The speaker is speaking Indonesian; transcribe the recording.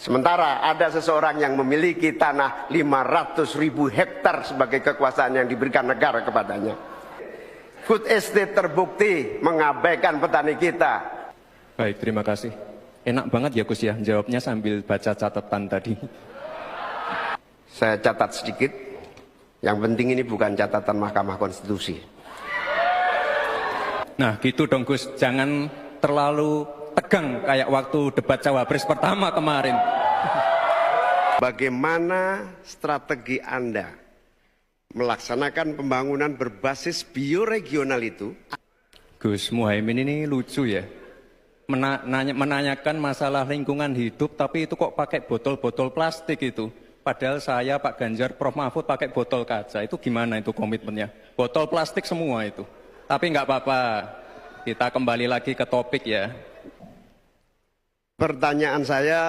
Sementara ada seseorang yang memiliki tanah 500.000 hektar sebagai kekuasaan yang diberikan negara kepadanya. Food estate terbukti mengabaikan petani kita. Baik, terima kasih. Enak banget ya Gus ya, jawabnya sambil baca catatan tadi. Saya catat sedikit. Yang penting ini bukan catatan Mahkamah Konstitusi. Nah gitu dong Gus, jangan terlalu tegang kayak waktu debat Cawapres pertama kemarin. Bagaimana strategi Anda melaksanakan pembangunan berbasis bioregional itu? Gus Muhaimin ini lucu ya, menanyakan masalah lingkungan hidup tapi itu kok pakai botol-botol plastik itu. Padahal saya, Pak Ganjar, Prof Mahfud pakai botol kaca. Itu gimana itu komitmennya? Botol plastik semua itu. Tapi nggak apa-apa, kita kembali lagi ke topik ya. Pertanyaan saya